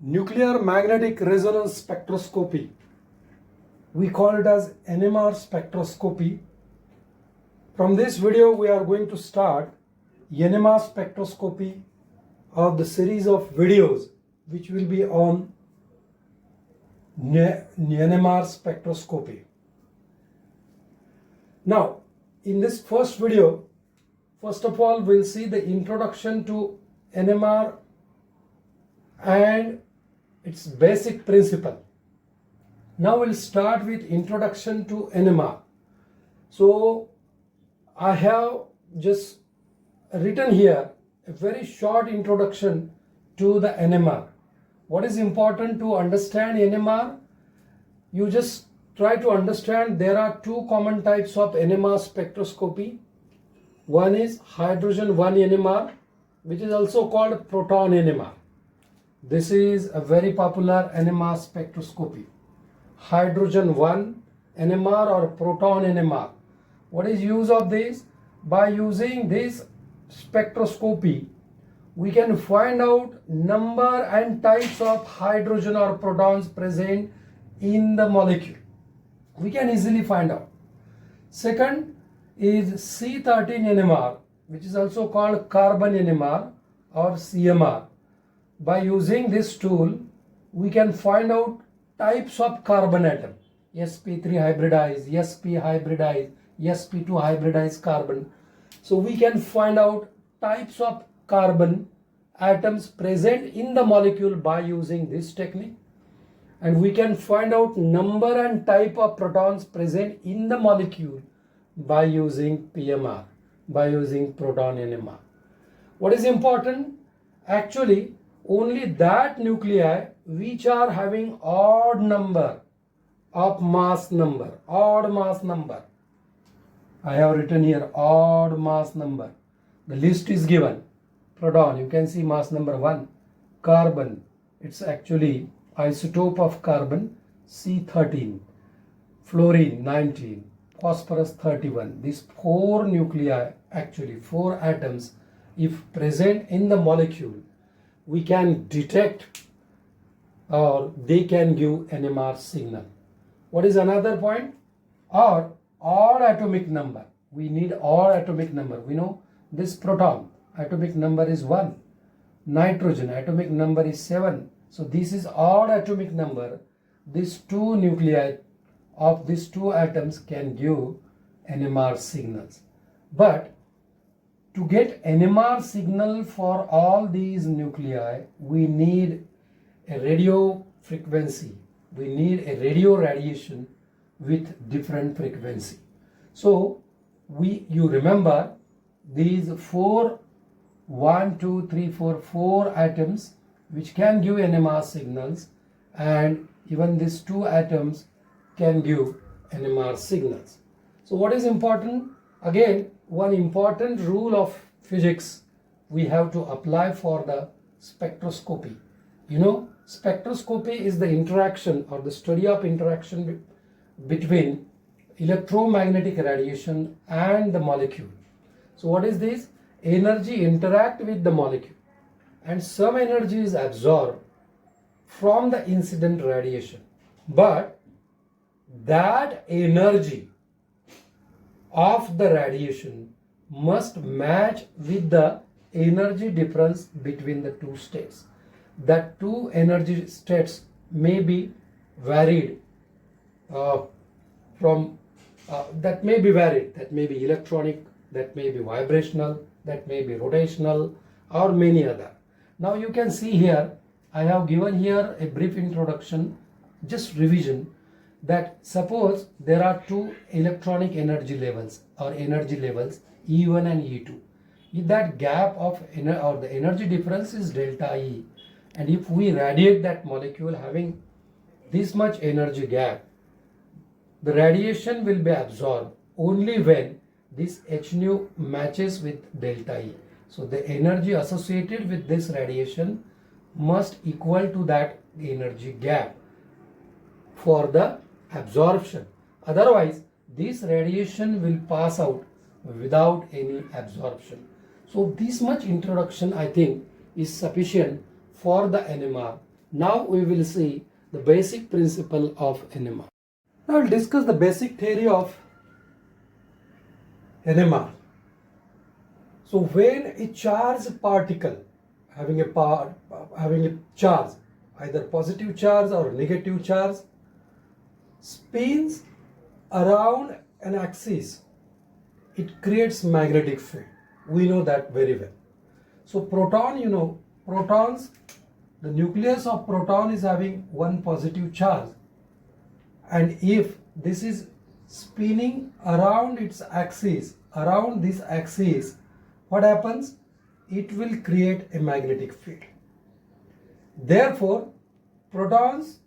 nuclear magnetic resonance spectroscopy. We call it as NMR spectroscopy. From this video, we are going to start NMR spectroscopy of the series of videos which will be on NMR spectroscopy. Now, in this first video, first of all, we'll see the introduction to NMR and its basic principle. Now we'll start with introduction to NMR. So I have just written here a very short introduction to the NMR. What is important to understand NMR? You just try to understand there are two common types of NMR spectroscopy. One is hydrogen 1 NMR, which is also called proton NMR. This is a very popular NMR spectroscopy. Hydrogen 1 NMR or proton NMR. What is use of this? By using this spectroscopy, we can find out number and types of hydrogen or protons present in the molecule. We can easily find out. Second is C13 NMR, which is also called carbon NMR or CMR. By using this tool, we can find out types of carbon atom. sp3 hybridized, sp hybridized, sp2 hybridized carbon. So we can find out types of carbon atoms present in the molecule by using this technique. And we can find out number and type of protons present in the molecule by using PMR, by using proton NMR. What is important? Actually, only that nuclei which are having odd number of mass number, odd mass number. I have written here odd mass number. The list is given. Proton, you can see mass number 1. Carbon, it's actually isotope of carbon C13. Fluorine 19. Phosphorus 31. These 4 nuclei, actually 4 atoms, if present in the molecule, we can detect or they can give NMR signal. What is another point? Or odd atomic number. We need odd atomic number. We know this proton atomic number is 1. Nitrogen atomic number is 7. So this is odd atomic number. These 2 nuclei of these 2 atoms can give NMR signals. But to get NMR signal for all these nuclei, we need a radio frequency. We need a radio radiation with different frequency. So you remember these 4 atoms which can give NMR signals, and even these 2 atoms can give NMR signals. So what is important? Again, one important rule of physics we have to apply for the spectroscopy. You know, spectroscopy is the interaction or the study of interaction between electromagnetic radiation and the molecule. So what is this? Energy interact with the molecule and some energy is absorbed from the incident radiation. But that energy of the radiation must match with the energy difference between the 2 states. That 2 energy states may be varied that may be electronic, that may be vibrational, that may be rotational, or many other. Now you can see here, I have given here a brief introduction, just revision, that suppose there are 2 electronic energy levels or energy levels E1 and E2. If that gap of or the energy difference is delta E, and if we radiate that molecule having this much energy gap, the radiation will be absorbed only when this H nu matches with delta E. So the energy associated with this radiation must equal to that energy gap for the absorption. Otherwise, this radiation will pass out without any absorption. So this much introduction I think is sufficient for the NMR. Now we will see the basic principle of NMR. Now we'll discuss the basic theory of NMR. So when a charged particle having a charge, either positive charge or negative charge, spins around an axis, it creates magnetic field. We know that very well. So protons, the nucleus of proton is having one positive charge, and if this is spinning around its axis, around this axis, what happens? It will create a magnetic field. Therefore, this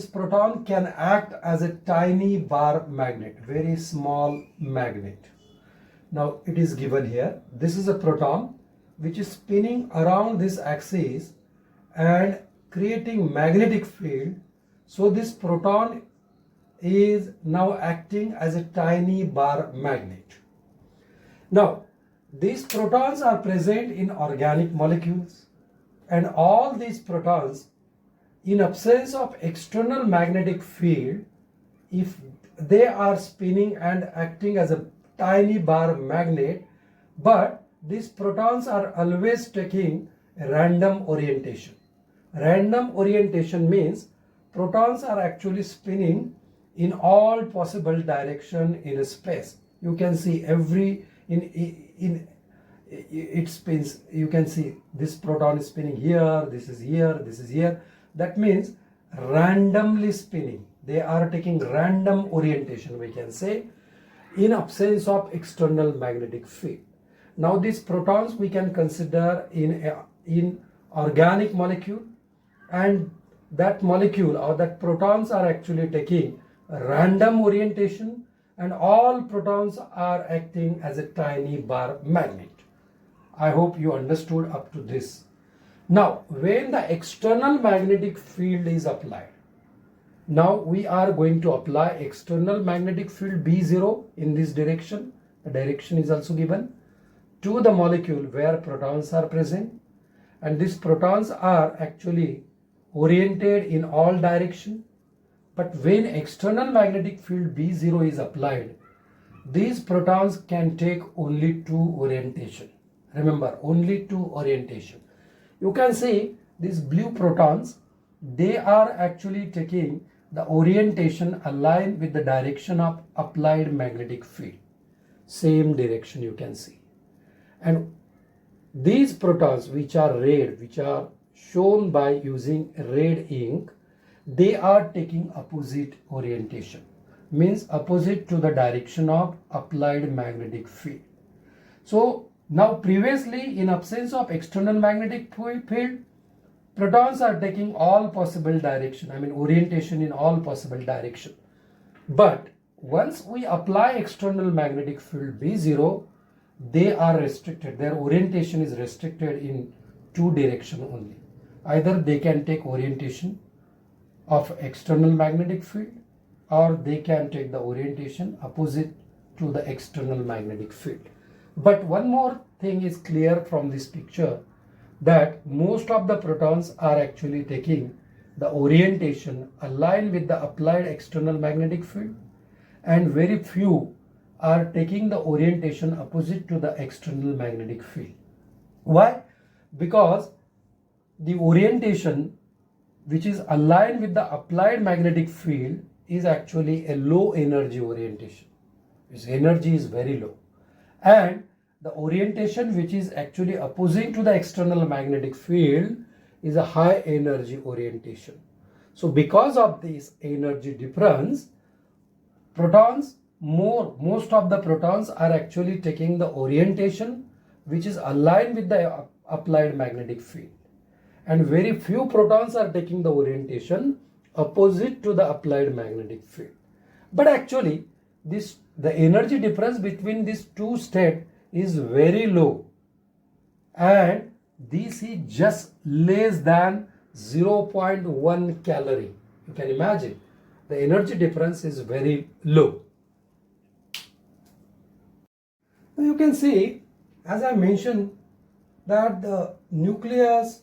proton can act as a tiny bar magnet, very small magnet. Now it is given here. This is a proton which is spinning around this axis and creating magnetic field. So this proton is now acting as a tiny bar magnet. Now these protons are present in organic molecules, and all these protons, in absence of external magnetic field, if they are spinning and acting as a tiny bar magnet, but these protons are always taking a random orientation. Random orientation means protons are actually spinning in all possible direction in a space. You can see it spins. You can see this proton is spinning here, this is here, this is here. That means randomly spinning. They are taking random orientation, we can say, in absence of external magnetic field. Now these protons we can consider in organic molecule, and that molecule or that protons are actually taking a random orientation, and all protons are acting as a tiny bar magnet. I hope you understood up to this. Now, when the external magnetic field is applied, now we are going to apply external magnetic field B0 in this direction. The direction is also given to the molecule where protons are present, and these protons are actually oriented in all direction. But when external magnetic field B0 is applied, these protons can take only two orientation. Remember, only two orientation. You can see these blue protons, they are actually taking the orientation aligned with the direction of applied magnetic field. Same direction you can see. And these protons which are red, which are shown by using red ink, they are taking opposite orientation, means opposite to the direction of applied magnetic field. So now previously, in absence of external magnetic field, protons are taking all possible direction, orientation in all possible direction. But once we apply external magnetic field B0, they are restricted. Their orientation is restricted in two direction only. Either they can take orientation of external magnetic field, or they can take the orientation opposite to the external magnetic field. But one more thing is clear from this picture, that most of the protons are actually taking the orientation aligned with the applied external magnetic field, and very few are taking the orientation opposite to the external magnetic field. Why? Because the orientation which is aligned with the applied magnetic field is actually a low energy orientation. Its energy is very low. And the orientation which is actually opposing to the external magnetic field is a high energy orientation. So because of this energy difference, most of the protons are actually taking the orientation which is aligned with the applied magnetic field, and very few protons are taking the orientation opposite to the applied magnetic field. But actually the energy difference between these two states is very low, and this is just less than 0.1 calorie. You can imagine the energy difference is very low. Now you can see, as I mentioned, that the nucleus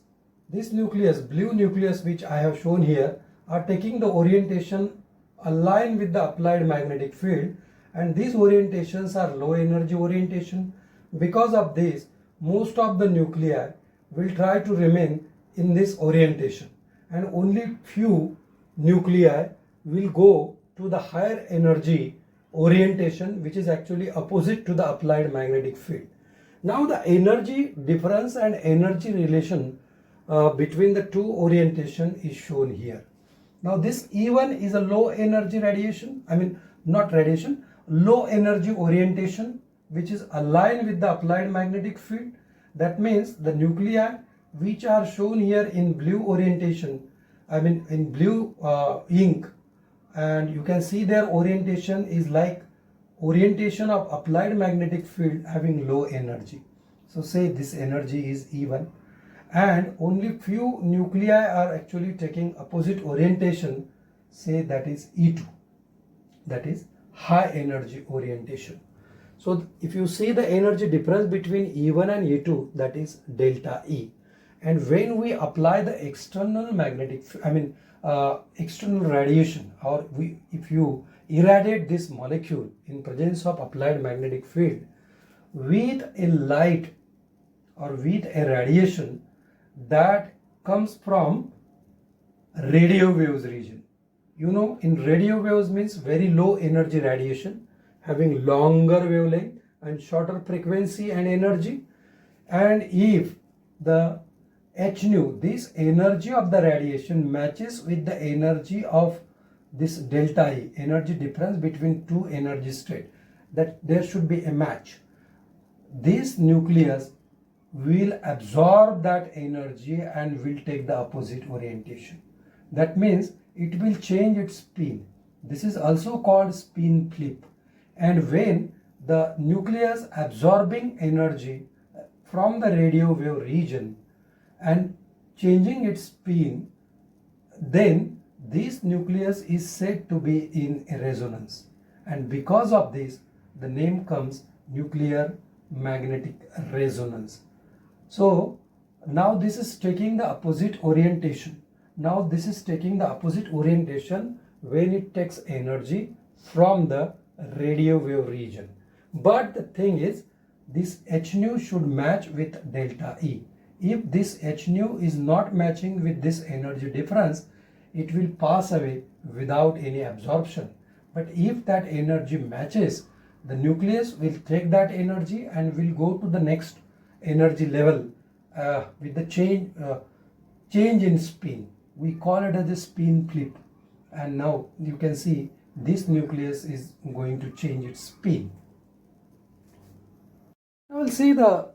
this nucleus, blue nucleus which I have shown here, are taking the orientation aligned with the applied magnetic field, and these orientations are low energy orientation. Because of this, most of the nuclei will try to remain in this orientation, and only few nuclei will go to the higher energy orientation, which is actually opposite to the applied magnetic field. Now the energy difference and energy relation between the two orientation is shown here. Now this E1 is a low energy radiation, not radiation, low energy orientation, which is aligned with the applied magnetic field. That means the nuclei which are shown here in blue orientation, in blue ink, and you can see their orientation is like orientation of applied magnetic field having low energy. So say this energy is E1, and only few nuclei are actually taking opposite orientation, say that is E2, that is high energy orientation. So if you see the energy difference between E1 and E2, that is delta E. And when we apply the external magnetic, external radiation, or if you irradiate this molecule in presence of applied magnetic field with a light or with a radiation that comes from radio waves region. You know, in radio waves means very low energy radiation having longer wavelength and shorter frequency and energy. And if the h nu, this energy of the radiation, matches with the energy of this delta E, energy difference between two energy state, that there should be a match. This nucleus will absorb that energy and will take the opposite orientation. That means it will change its spin. This is also called spin flip. And when the nucleus absorbing energy from the radio wave region and changing its spin, then this nucleus is said to be in a resonance. And because of this, the name comes nuclear magnetic resonance. So now this is taking the opposite orientation. Now this is taking the opposite orientation when it takes energy from the radio wave region. But the thing is, this h nu should match with delta E. If this h nu is not matching with this energy difference, it will pass away without any absorption. But if that energy matches, the nucleus will take that energy and will go to the next energy level with the change in spin. We call it as a spin flip. And now you can see this nucleus is going to change its spin. Now we'll see the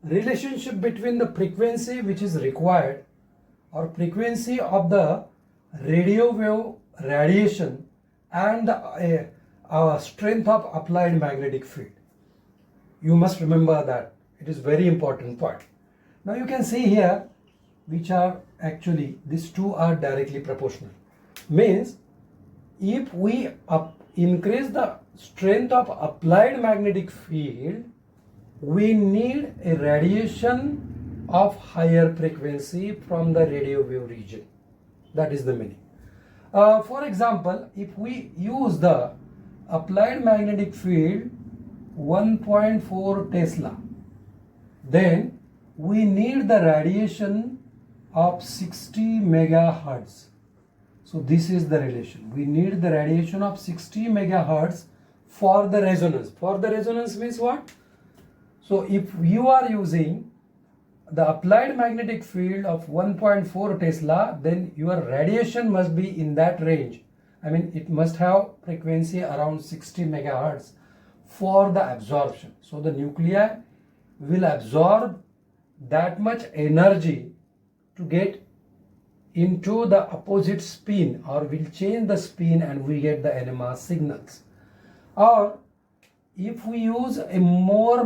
relationship between the frequency which is required, or frequency of the radio wave radiation, and the strength of applied magnetic field. You must remember that. It is very important part. Now you can see here, which are actually, these two are directly proportional. Means if we increase the strength of applied magnetic field, we need a radiation of higher frequency from the radio wave region. That is the meaning. For example, if we use the applied magnetic field 1.4 Tesla, then we need the radiation of 60 megahertz. So this is the relation. We need the radiation of 60 megahertz for the resonance. For the resonance means what? So if you are using the applied magnetic field of 1.4 Tesla, then your radiation must be in that range. It must have frequency around 60 megahertz for the absorption. So the nuclei will absorb that much energy to get into the opposite spin, or will change the spin and we get the NMR signals. Or if we use a more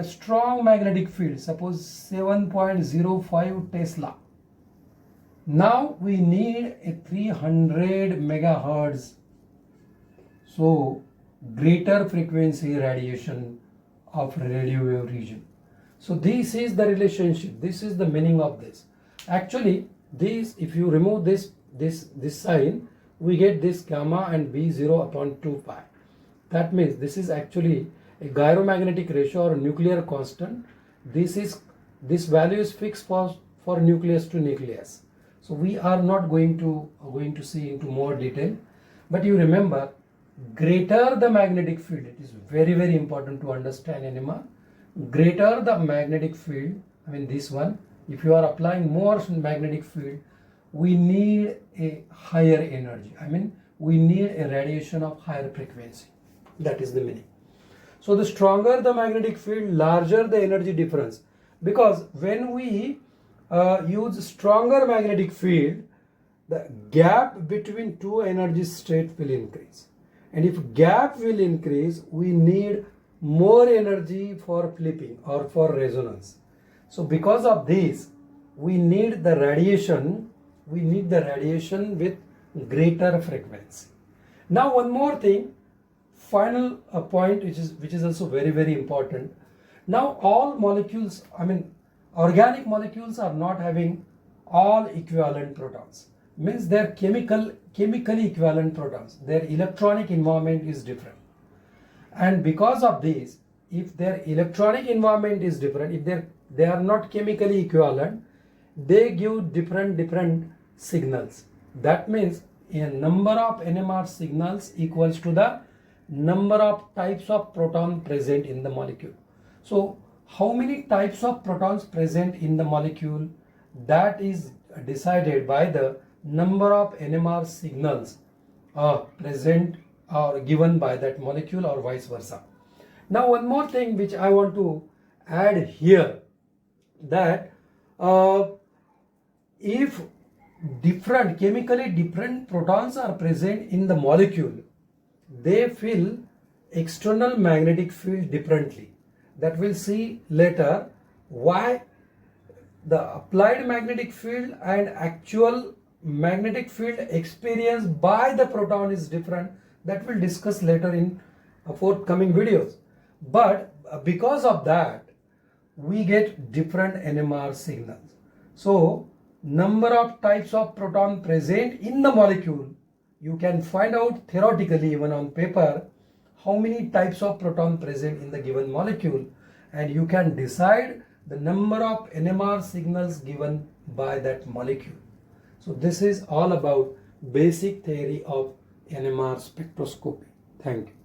strong magnetic field, suppose 7.05 Tesla, now we need a 300 megahertz, so greater frequency radiation of radio wave region. So this is the relationship, this is the meaning of this. Actually, these, if you remove this sign, we get this gamma and B0 upon 2 pi. That means this is actually a gyromagnetic ratio or nuclear constant. This value is fixed for nucleus to nucleus. So we are not going to see into more detail, but you remember, greater the magnetic field, it is very, very important to understand NMR. Greater the magnetic field, I mean this one, if you are applying more magnetic field, we need a higher energy. I mean, we need a radiation of higher frequency. That is the meaning. So the stronger the magnetic field, larger the energy difference. Because when we use stronger magnetic field, the gap between two energy states will increase. And if gap will increase, we need more energy for flipping or for resonance. So because of this, we need the radiation with greater frequency. Now one more thing, final point which is also very, very important. Now all molecules, I mean organic molecules, are not having all equivalent protons. Means they're chemically equivalent protons. Their electronic environment is different. And because of this, if their electronic environment is different, if they are not chemically equivalent, they give different signals. That means a number of NMR signals equals to the number of types of proton present in the molecule. So how many types of protons present in the molecule, that is decided by the number of NMR signals present or given by that molecule, or vice versa. Now one more thing which I want to add here, that if chemically different protons are present in the molecule, they feel external magnetic field differently. That we'll see later why the applied magnetic field and actual magnetic field experienced by the proton is different. That we'll discuss later in forthcoming videos. But because of that, we get different NMR signals. So number of types of proton present in the molecule, you can find out theoretically even on paper how many types of proton present in the given molecule, and you can decide the number of NMR signals given by that molecule. So this is all about basic theory of NMR spectroscopy. Thank you.